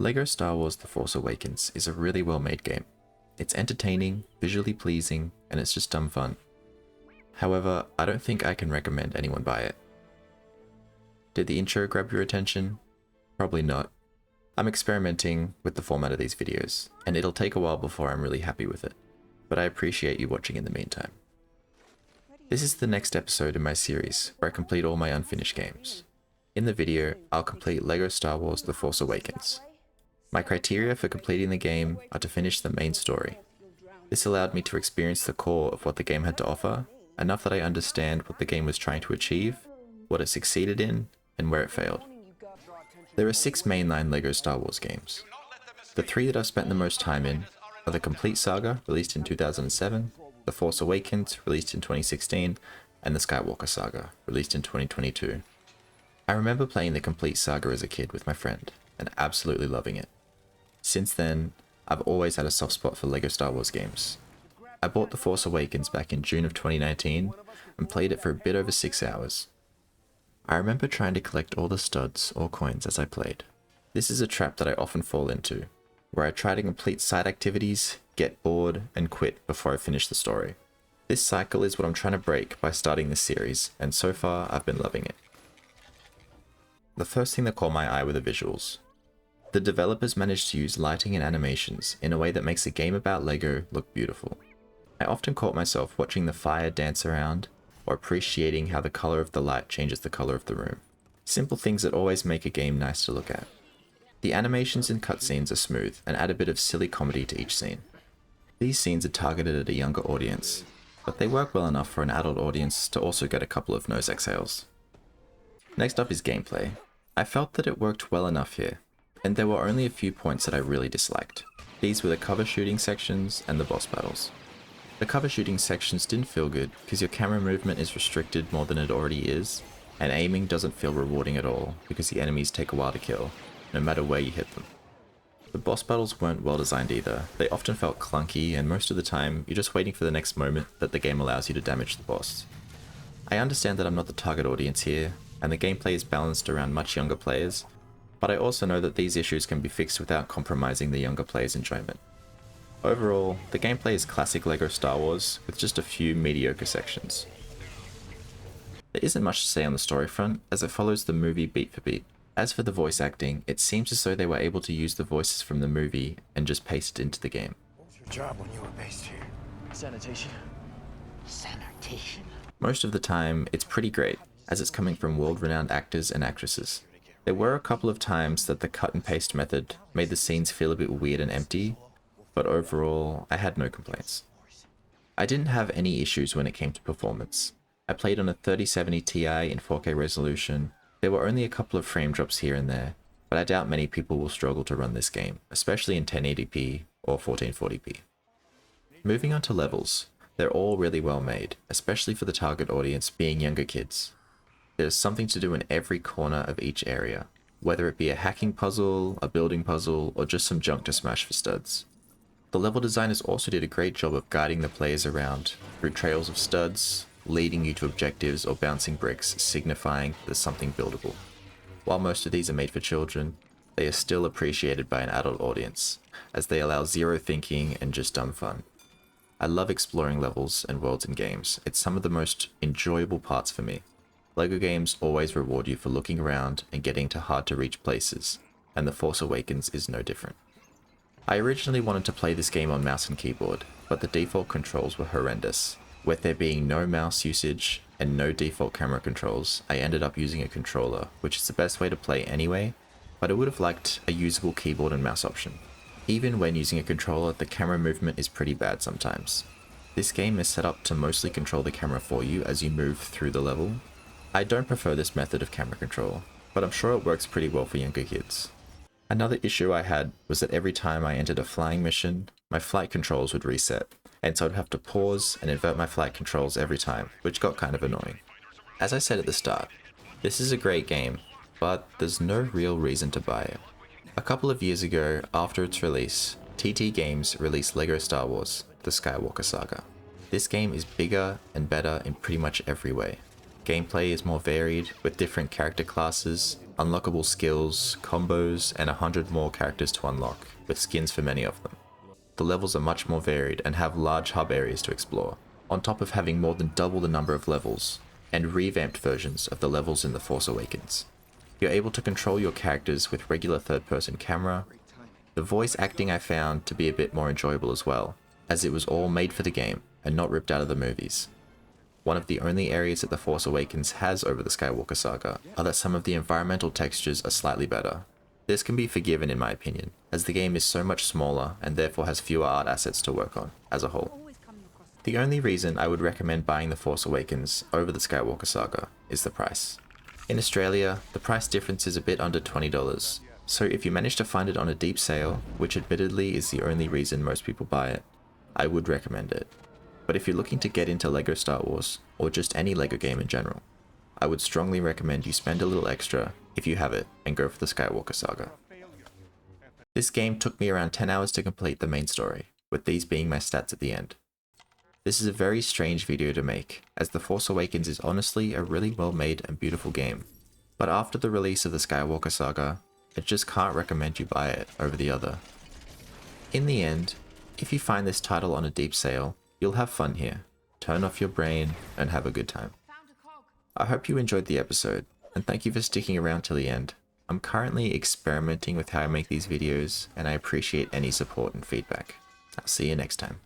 LEGO Star Wars The Force Awakens is a really well made game. It's entertaining, visually pleasing, and it's just dumb fun. However, I don't think I can recommend anyone buy it. Did the intro grab your attention? Probably not. I'm experimenting with the format of these videos, and it'll take a while before I'm really happy with it, but I appreciate you watching in the meantime. This is the next episode in my series where I complete all my unfinished games. In the video, I'll complete LEGO Star Wars The Force Awakens. My criteria for completing the game are to finish the main story. This allowed me to experience the core of what the game had to offer, enough that I understand what the game was trying to achieve, what it succeeded in, and where it failed. There are 6 mainline LEGO Star Wars games. The 3 that I've spent the most time in are the Complete Saga, released in 2007, The Force Awakens, released in 2016, and the Skywalker Saga, released in 2022. I remember playing the Complete Saga as a kid with my friend, and absolutely loving it. Since then, I've always had a soft spot for LEGO Star Wars games. I bought The Force Awakens back in June of 2019, and played it for a bit over 6 hours. I remember trying to collect all the studs or coins as I played. This is a trap that I often fall into, where I try to complete side activities, get bored, and quit before I finish the story. This cycle is what I'm trying to break by starting this series, and so far I've been loving it. The first thing that caught my eye were the visuals. The developers managed to use lighting and animations in a way that makes a game about LEGO look beautiful. I often caught myself watching the fire dance around, or appreciating how the color of the light changes the color of the room. Simple things that always make a game nice to look at. The animations and cutscenes are smooth and add a bit of silly comedy to each scene. These scenes are targeted at a younger audience, but they work well enough for an adult audience to also get a couple of nose exhales. Next up is gameplay. I felt that it worked well enough here, and there were only a few points that I really disliked. These were the cover shooting sections and the boss battles. The cover shooting sections didn't feel good because your camera movement is restricted more than it already is, and aiming doesn't feel rewarding at all because the enemies take a while to kill, no matter where you hit them. The boss battles weren't well designed either. They often felt clunky, and most of the time you're just waiting for the next moment that the game allows you to damage the boss. I understand that I'm not the target audience here, and the gameplay is balanced around much younger players, but I also know that these issues can be fixed without compromising the younger player's enjoyment. Overall, the gameplay is classic LEGO Star Wars, with just a few mediocre sections. There isn't much to say on the story front, as it follows the movie beat for beat. As for the voice acting, it seems as though they were able to use the voices from the movie and just paste it into the game. What was your job when you were based here? Sanitation. Sanitation? Most of the time, it's pretty great, as it's coming from world-renowned actors and actresses. There were a couple of times that the cut and paste method made the scenes feel a bit weird and empty, but overall, I had no complaints. I didn't have any issues when it came to performance. I played on a 3070 Ti in 4K resolution. There were only a couple of frame drops here and there, but I doubt many people will struggle to run this game, especially in 1080p or 1440p. Moving on to levels, they're all really well made, especially for the target audience being younger kids. There's something to do in every corner of each area, whether it be a hacking puzzle, a building puzzle, or just some junk to smash for studs. The level designers also did a great job of guiding the players around through trails of studs, leading you to objectives or bouncing bricks, signifying there's something buildable. While most of these are made for children, they are still appreciated by an adult audience, as they allow zero thinking and just dumb fun. I love exploring levels and worlds in games. It's some of the most enjoyable parts for me. LEGO games always reward you for looking around and getting to hard to reach places, and The Force Awakens is no different. I originally wanted to play this game on mouse and keyboard, but the default controls were horrendous. With there being no mouse usage and no default camera controls, I ended up using a controller, which is the best way to play anyway, but I would have liked a usable keyboard and mouse option. Even when using a controller, the camera movement is pretty bad sometimes. This game is set up to mostly control the camera for you as you move through the level. I don't prefer this method of camera control, but I'm sure it works pretty well for younger kids. Another issue I had was that every time I entered a flying mission, my flight controls would reset, and so I'd have to pause and invert my flight controls every time, which got kind of annoying. As I said at the start, this is a great game, but there's no real reason to buy it. A couple of years ago, after its release, TT Games released LEGO Star Wars, The Skywalker Saga. This game is bigger and better in pretty much every way. Gameplay is more varied, with different character classes, unlockable skills, combos, and 100 more characters to unlock, with skins for many of them. The levels are much more varied and have large hub areas to explore, on top of having more than double the number of levels, and revamped versions of the levels in The Force Awakens. You're able to control your characters with regular third-person camera. The voice acting I found to be a bit more enjoyable as well, as it was all made for the game and not ripped out of the movies. One of the only areas that The Force Awakens has over the Skywalker Saga are that some of the environmental textures are slightly better. This can be forgiven in my opinion, as the game is so much smaller and therefore has fewer art assets to work on as a whole. The only reason I would recommend buying The Force Awakens over the Skywalker Saga is the price. In Australia, the price difference is a bit under $20, so if you manage to find it on a deep sale, which admittedly is the only reason most people buy it, I would recommend it. But if you're looking to get into LEGO Star Wars, or just any LEGO game in general, I would strongly recommend you spend a little extra, if you have it, and go for the Skywalker Saga. This game took me around 10 hours to complete the main story, with these being my stats at the end. This is a very strange video to make, as The Force Awakens is honestly a really well made and beautiful game, but after the release of the Skywalker Saga, I just can't recommend you buy it over the other. In the end, if you find this title on a deep sale, you'll have fun here, turn off your brain, and have a good time. I hope you enjoyed the episode, and thank you for sticking around till the end. I'm currently experimenting with how I make these videos, and I appreciate any support and feedback. I'll see you next time.